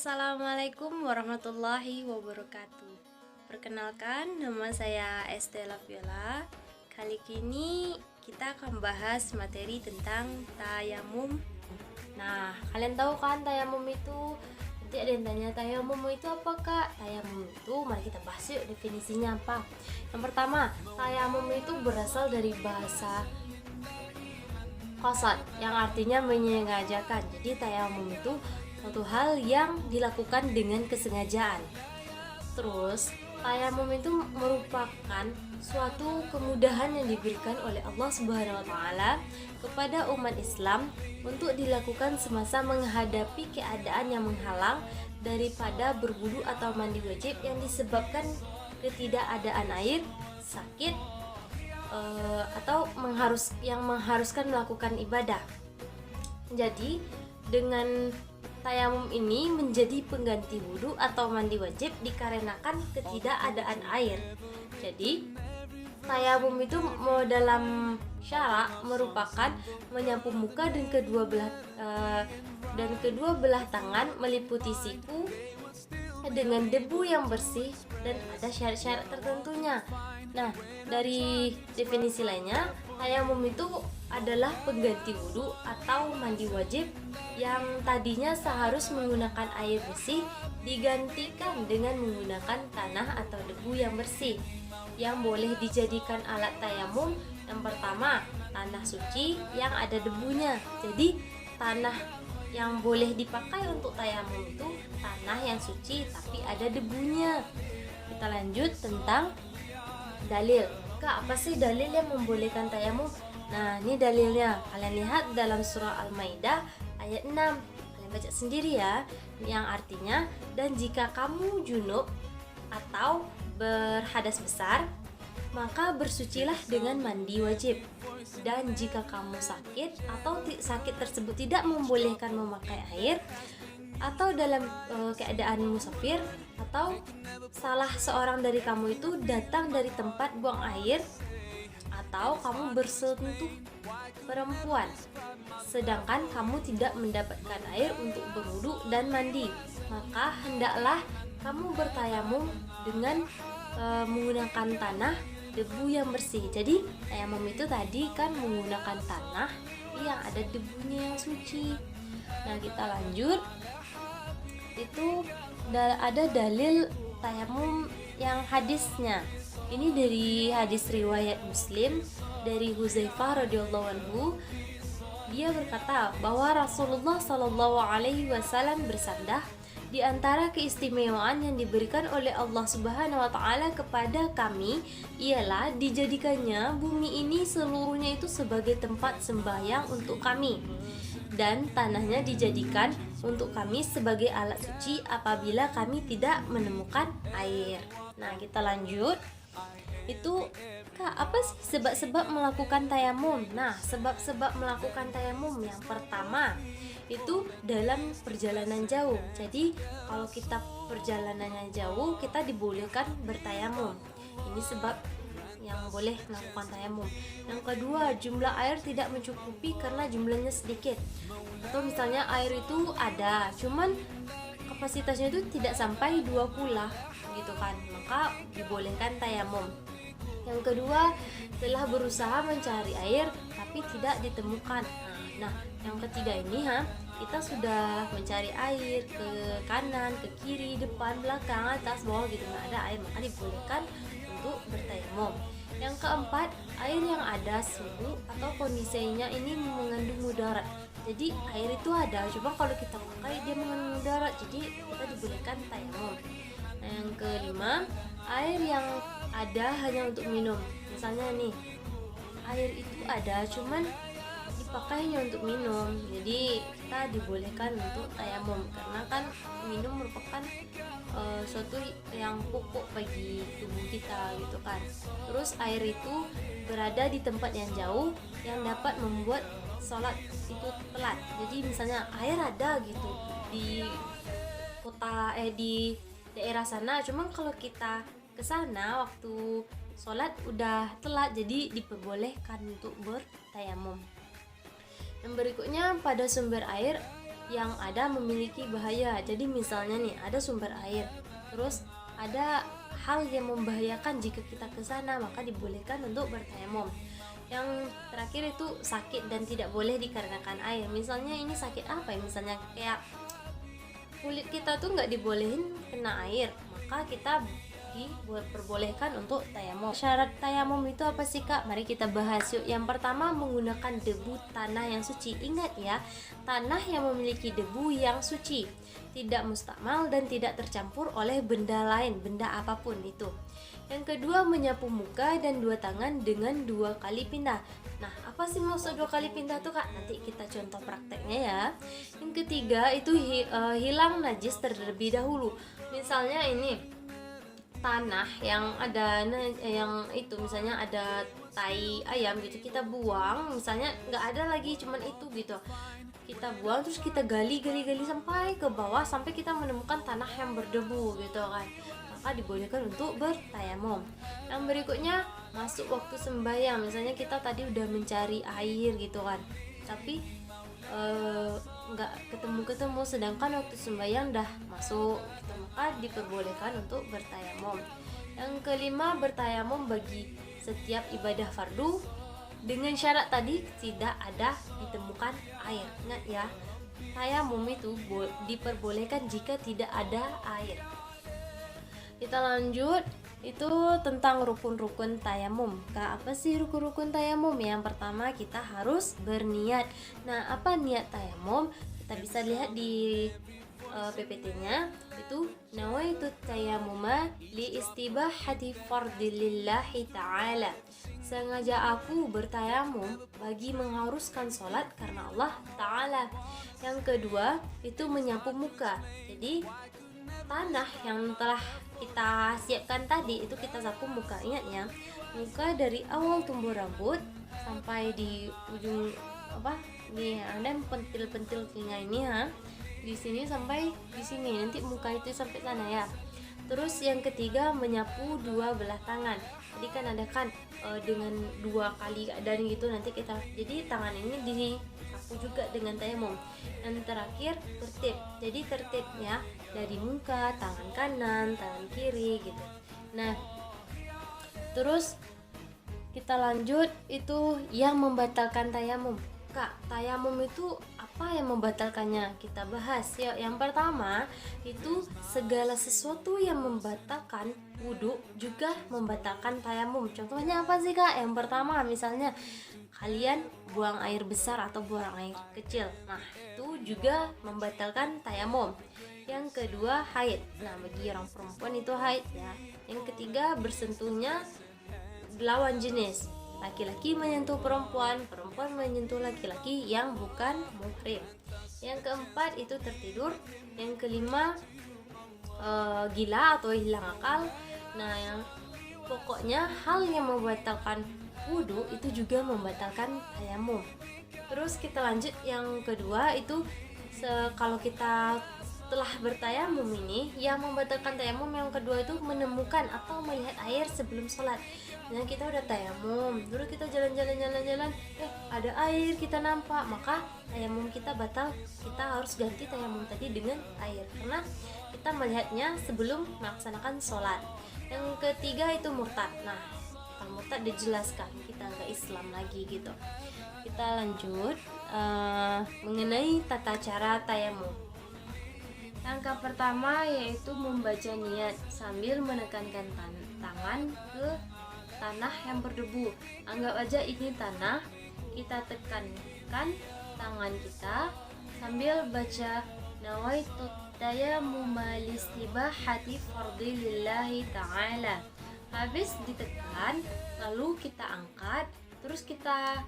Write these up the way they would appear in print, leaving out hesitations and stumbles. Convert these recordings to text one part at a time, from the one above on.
Assalamualaikum warahmatullahi wabarakatuh. Perkenalkan, nama saya Estela Viola. Kali ini kita akan bahas materi tentang tayamum. Nah, kalian tahu kan tayamum itu? Nanti ada yang tanya, tayamum itu apa kak? Tayamum itu, mari kita bahas yuk definisinya apa. Yang pertama, tayamum itu berasal dari bahasa qasad yang artinya menyengajakan. Jadi tayamum itu suatu hal yang dilakukan dengan kesengajaan. Terus tayamum itu merupakan suatu kemudahan yang diberikan oleh Allah Subhanahu wa taala kepada umat Islam untuk dilakukan semasa menghadapi keadaan yang menghalang daripada berwudu atau mandi wajib yang disebabkan ketidakadaan air, sakit, atau mengharuskan melakukan ibadah. Jadi dengan tayamum ini menjadi pengganti wudhu atau mandi wajib dikarenakan ketidakadaan air. Jadi tayamum itu dalam syara merupakan menyapu muka dan kedua belah tangan meliputi siku dengan debu yang bersih dan ada syarat-syarat tertentunya. Nah, dari definisi lainnya, tayamum itu adalah pengganti wudhu atau mandi wajib yang tadinya seharus menggunakan air bersih digantikan dengan menggunakan tanah atau debu yang bersih. Yang boleh dijadikan alat tayamum yang pertama, tanah suci yang ada debunya. Jadi, tanah yang boleh dipakai untuk tayamum itu tanah yang suci tapi ada debunya. Kita lanjut tentang dalil. Kak, apa sih dalil yang membolehkan tayamum? Nah, ini dalilnya. Kalian lihat dalam surah Al-Maidah ayat 6. Kalian baca sendiri ya. Yang artinya, dan jika kamu junub atau berhadas besar, maka bersucilah dengan mandi wajib. Dan jika kamu sakit atau sakit tersebut tidak membolehkan memakai air, atau dalam keadaan musafir, atau salah seorang dari kamu itu datang dari tempat buang air, atau kamu bersentuh perempuan sedangkan kamu tidak mendapatkan air untuk berwudu dan mandi, maka hendaklah kamu bertayamum dengan menggunakan tanah debu yang bersih. Jadi tayamum itu tadi kan menggunakan tanah yang ada debunya yang suci. Nah, kita lanjut. Itu ada dalil tayamum yang hadisnya. Ini dari hadis riwayat Muslim dari Huzaifah radhiyallahu anhu. Dia berkata bahwa Rasulullah Shallallahu alaihi wasallam bersabda, di antara keistimewaan yang diberikan oleh Allah Subhanahu wa taala kepada kami ialah dijadikannya bumi ini seluruhnya itu sebagai tempat sembahyang untuk kami, dan tanahnya dijadikan untuk kami sebagai alat suci apabila kami tidak menemukan air. Nah, kita lanjut. Itu Kak, apa sih sebab-sebab melakukan tayamum? Nah, sebab-sebab melakukan tayamum yang pertama itu dalam perjalanan jauh. Jadi kalau kita perjalanannya jauh, kita dibolehkan bertayamum. Ini sebab yang boleh melakukan tayamum. Yang kedua, jumlah air tidak mencukupi karena jumlahnya sedikit. Atau misalnya air itu ada, cuman kapasitasnya itu tidak sampai 2 kula gitu kan, maka dibolehkan tayamum. Yang kedua, telah berusaha mencari air tapi tidak ditemukan. Nah, yang ketiga ini kita sudah mencari air ke kanan, ke kiri, depan, belakang, atas, bawah gitu, nggak ada air, maka dibolehkan untuk bertayamum. Yang keempat, air yang ada suhu atau kondisinya ini mengandung mudarat. Jadi air itu ada, cuma kalau kita pakai dia mengandung mudarat, jadi kita dibolehkan tayamum. Nah, yang kelima, air yang ada hanya untuk minum. Misalnya nih, air itu ada cuman dipakainya untuk minum, jadi kita dibolehkan untuk tayamum karena kan minum merupakan suatu yang pokok bagi tubuh kita gitu kan. Terus air itu berada di tempat yang jauh yang dapat membuat sholat itu telat. Jadi misalnya air ada gitu di kota di daerah sana, cuman kalau kita ke sana waktu sholat udah telat, jadi diperbolehkan untuk bertayamum. Yang berikutnya, pada sumber air yang ada memiliki bahaya. Jadi misalnya nih ada sumber air, terus ada hal yang membahayakan jika kita ke sana, maka dibolehkan untuk bertayamum. Yang terakhir itu sakit dan tidak boleh dikarenakan air. Misalnya ini sakit apa ya? Misalnya kayak kulit kita tuh nggak dibolehin kena air, maka kita diperbolehkan untuk tayamum. Syarat tayamum itu apa sih Kak? Mari kita bahas yuk. Yang pertama, menggunakan debu tanah yang suci. Ingat ya, tanah yang memiliki debu yang suci, tidak mustakmal dan tidak tercampur oleh benda lain, benda apapun itu. Yang kedua, menyapu muka dan dua tangan dengan 2 kali pindah. Nah, apa sih maksud 2 kali pindah tuh Kak? Nanti kita contoh prakteknya ya. Yang ketiga, itu hilang najis terlebih dahulu. Misalnya ini tanah yang ada yang itu, misalnya ada tai ayam gitu, kita buang, misalnya nggak ada lagi, cuman itu gitu, kita buang terus kita gali sampai ke bawah sampai kita menemukan tanah yang berdebu gitu kan, maka dibolehkan untuk bertayamum. Yang berikutnya, masuk waktu sembahyang. Misalnya kita tadi udah mencari air gitu kan, tapi nggak ketemu, sedangkan waktu sembahyang dah masuk gitu, maka diperbolehkan untuk bertayamum. Yang kelima, bertayamum bagi setiap ibadah fardu dengan syarat tadi tidak ada ditemukan air. Ingat ya, tayamum itu diperbolehkan jika tidak ada air. Kita lanjut, itu tentang rukun-rukun tayamum. Kak, apa sih rukun-rukun tayamum? Yang pertama, kita harus berniat. Nah, apa niat tayamum? Kita bisa lihat di PPT-nya, itu nawaitu tayammuma li istibahati fardilillahi ta'ala. Sengaja aku bertayamum bagi mengharuskan sholat karena Allah Ta'ala. Yang kedua, itu menyapu muka. Jadi tanah yang telah kita siapkan tadi itu kita sapu muka. Ingat ya, muka dari awal tumbuh rambut sampai di ujung nih ada pentil-pentil telinga ini ya, di sini sampai di sini, nanti muka itu sampai sana ya. Terus yang ketiga, menyapu 2 belah tangan. Jadi kan ada kan dengan 2 kali keadaan gitu, nanti kita jadi tangan ini disapu juga dengan tayamum. Dan terakhir, tertib. Jadi tertibnya dari muka, tangan kanan, tangan kiri gitu. Nah, terus kita lanjut, itu yang membatalkan tayamum. Kak, tayamum itu apa yang membatalkannya? Kita bahas ya. Yang pertama, itu segala sesuatu yang membatalkan wudhu juga membatalkan tayamum. Contohnya apa sih Kak? Yang pertama, misalnya kalian buang air besar atau buang air kecil, nah itu juga membatalkan tayamum. Yang kedua, haid. Nah, bagi orang perempuan itu haid ya. Yang ketiga, bersentuhnya lawan jenis, laki-laki menyentuh perempuan, perempuan menyentuh laki-laki yang bukan muhrim. Yang keempat, itu tertidur. Yang kelima, gila atau hilang akal. Nah, yang pokoknya hal yang membatalkan wudhu itu juga membatalkan tayamum. Terus kita lanjut, yang kedua itu kalau kita setelah bertayamum ini, yang membatalkan tayamum yang kedua itu menemukan atau melihat air sebelum sholat. Nah, kita udah tayamum, dulu kita jalan-jalan, ada air, kita nampak, maka tayamum kita batal. Kita harus ganti tayamum tadi dengan air karena kita melihatnya sebelum melaksanakan sholat. Yang ketiga itu murtad. Nah, kalau murtad dijelaskan, kita nggak Islam lagi gitu. Kita lanjut mengenai tata cara tayamum. Langkah pertama yaitu membaca niat sambil menekankan tangan ke tanah yang berdebu. Anggap aja ini tanah, kita tekankan tangan kita sambil baca nawaitu tayammuma listibahati fardilillahi ta'ala. Habis ditekan, lalu kita angkat, terus kita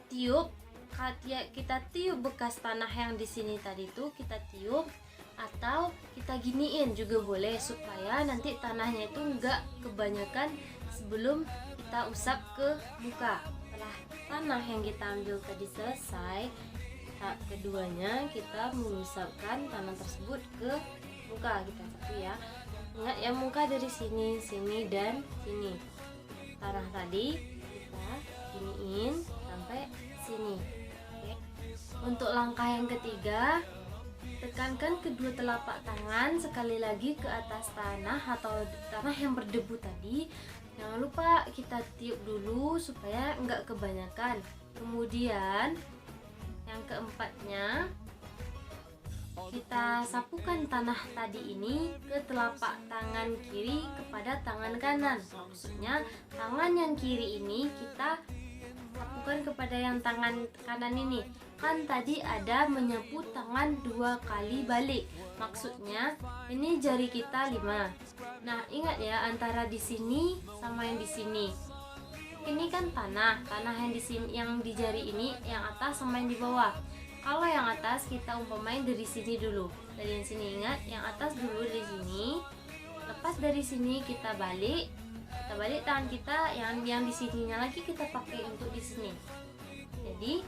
tiup bekas tanah yang di sini tadi itu kita tiup, atau kita giniin juga boleh supaya nanti tanahnya itu enggak kebanyakan sebelum kita usap ke muka. Setelah tanah yang kita ambil tadi selesai, tahap keduanya kita mengusapkan tanah tersebut ke muka kita satu ya. Ingat ya, muka dari sini, sini dan sini. Tanah tadi kita giniin sampai sini. Oke. Untuk langkah yang ketiga, tekankan kedua telapak tangan sekali lagi ke atas tanah atau tanah yang berdebu tadi. Jangan lupa kita tiup dulu supaya enggak kebanyakan. Kemudian yang keempatnya, kita sapukan tanah tadi ini ke telapak tangan kiri kepada tangan kanan. Maksudnya tangan yang kiri ini kita sapukan kepada yang tangan kanan ini. Kan tadi ada menyapu tangan 2 kali balik. Maksudnya ini jari kita 5. Nah, ingat ya, antara di sini sama yang di sini. Ini kan tanah yang di sini, yang di jari ini, yang atas sama yang di bawah. Kalau yang atas kita umpamain dari sini dulu. Dari yang sini, ingat, yang atas dulu dari sini. Lepas dari sini kita balik tangan kita yang di sininya lagi kita pakai untuk di sini. Jadi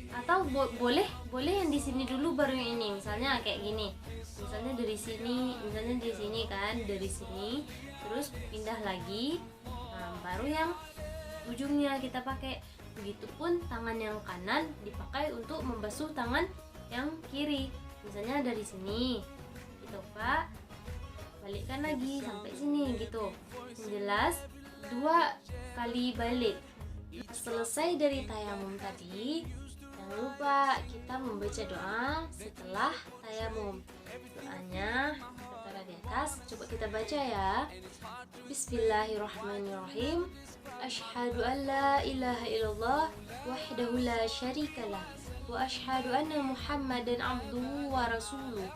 atau boleh yang di sini dulu baru yang ini. Misalnya kayak gini. Misalnya dari sini kan, dari sini terus pindah lagi. Nah, baru yang ujungnya kita pakai. Begitupun tangan yang kanan dipakai untuk membasuh tangan yang kiri. Misalnya dari sini. Gitu, Pak. Balikkan lagi sampai sini gitu. Yang jelas 2 kali balik. Selesai dari tayamum tadi, jangan lupa kita membaca doa setelah tayamum. Doanya tertera di atas, coba kita baca ya. Bismillahirrahmanirrahim. Asyhadu an la ilaha illallah wahdahu la syarikalah wa asyhadu anna Muhammadan abduhu wa rasuluh.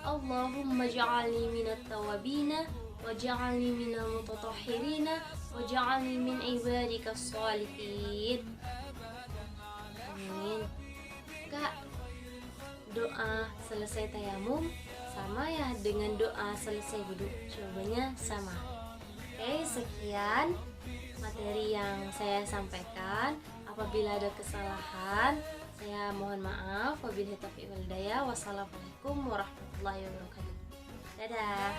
Allahumma ja'alni minat tawabina waj'alni minal mutatahhirina waj'alni min ibadikas shalihin. Amin. Kak, doa selesai tayamum sama ya dengan doa selesai wudhu? Jawabannya sama. Oke, sekian materi yang saya sampaikan. Apabila ada kesalahan, saya mohon maaf. Wabillahi taufiq wal hidayah. Wassalamualaikum warahmatullahi wabarakatuh. Dadah.